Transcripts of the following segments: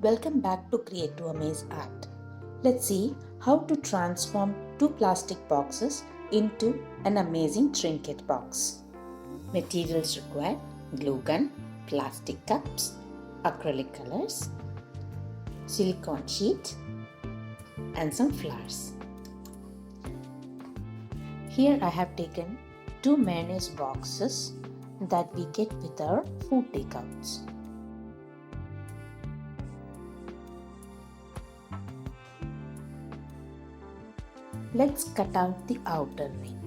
Welcome back to Create to Amaze Art. Let's see how to transform two plastic boxes into an amazing trinket box. Materials required: glue gun, plastic cups, acrylic colors, silicone sheet, and some flowers. Here I have taken two mayonnaise boxes that we get with our food takeouts. Let's cut out the outer ring.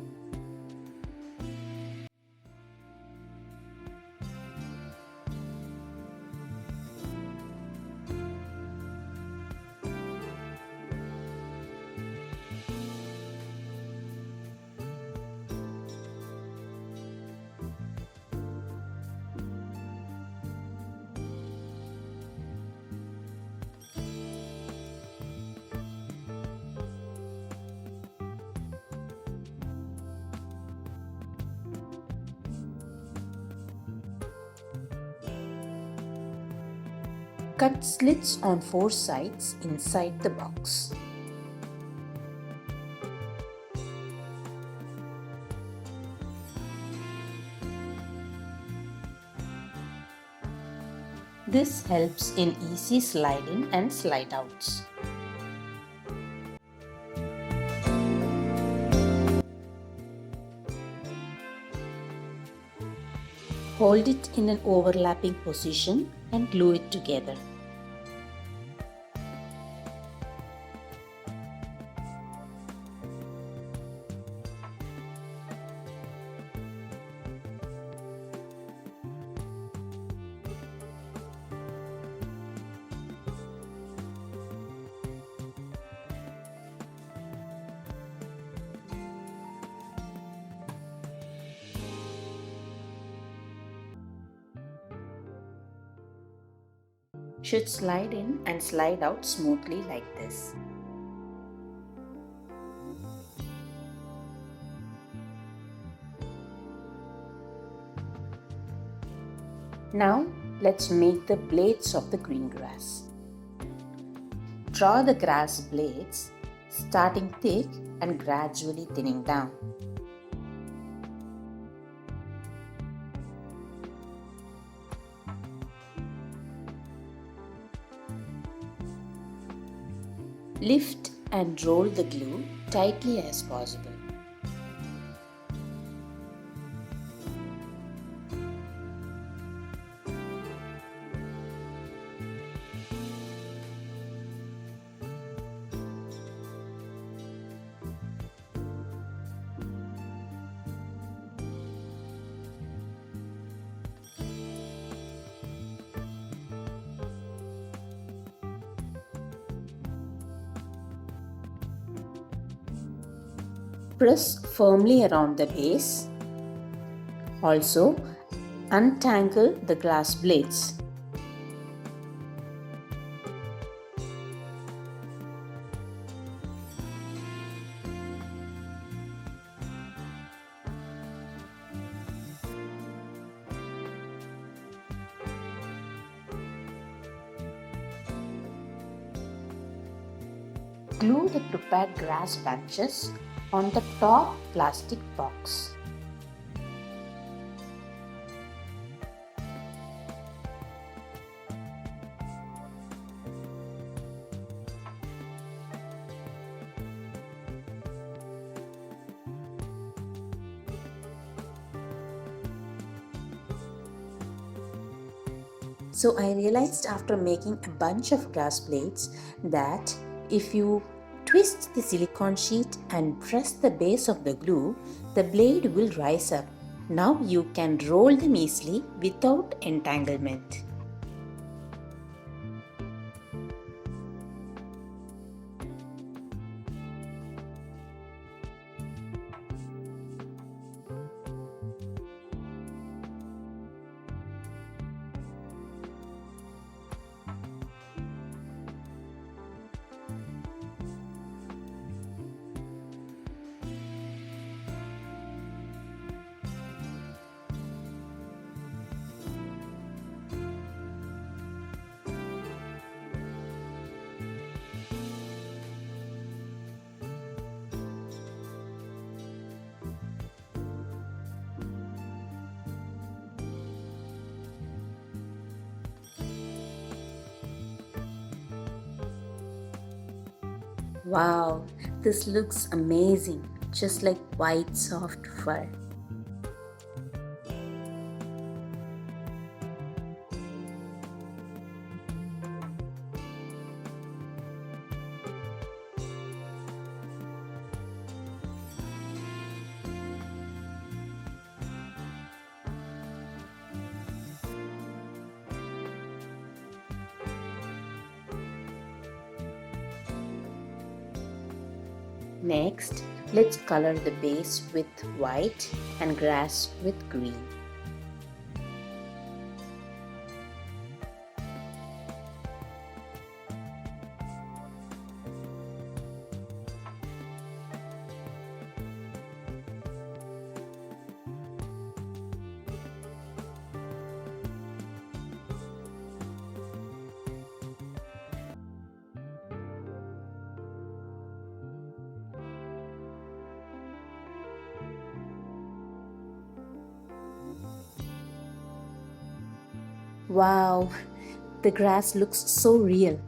Cut slits on four sides inside the box. This helps in easy sliding and slide outs. Hold it in an overlapping position and glue it together. Should slide in and slide out smoothly like this. Now let's make the blades of the green grass. Draw the grass blades starting thick and gradually thinning down. Lift and roll the glue tightly as possible. Press firmly around the base. Also, untangle the glass blades. Glue the prepared grass bunches on the top plastic box. So I realized after making a bunch of grass blades that if you twist the silicone sheet and press the base of the glue, the blade will rise up. Now you can roll them easily without entanglement. Wow, this looks amazing, just like white soft fur. Next, let's color the base with white and grass with green. Wow, the grass looks so real.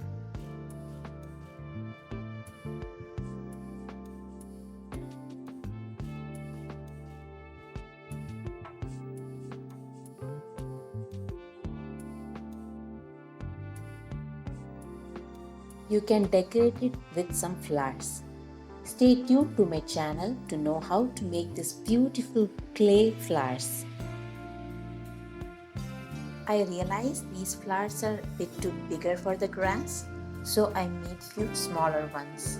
You can decorate it with some flowers. Stay tuned to my channel to know how to make this beautiful clay flowers. I realize these flowers are a bit too bigger for the grass, so I made few smaller ones.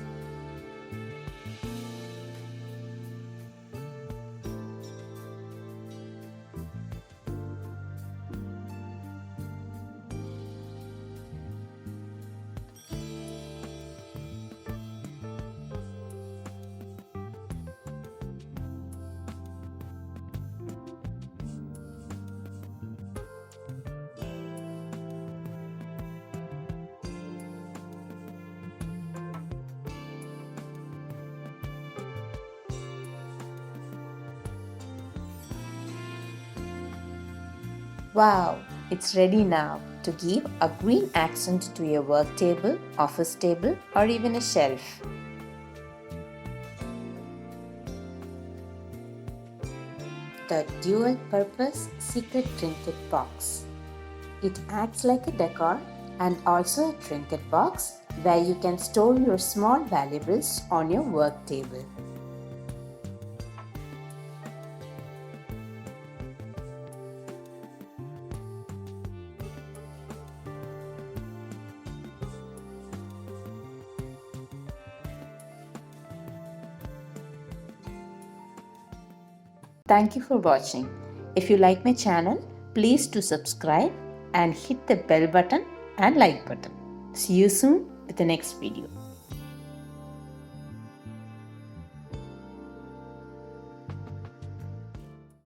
Wow, it's ready now to give a green accent to your work table, office table, or even a shelf. The dual purpose secret trinket box. It acts like a decor and also a trinket box where you can store your small valuables on your work table. Thank you for watching. If you like my channel, please do subscribe and hit the bell button and like button. See you soon with the next video.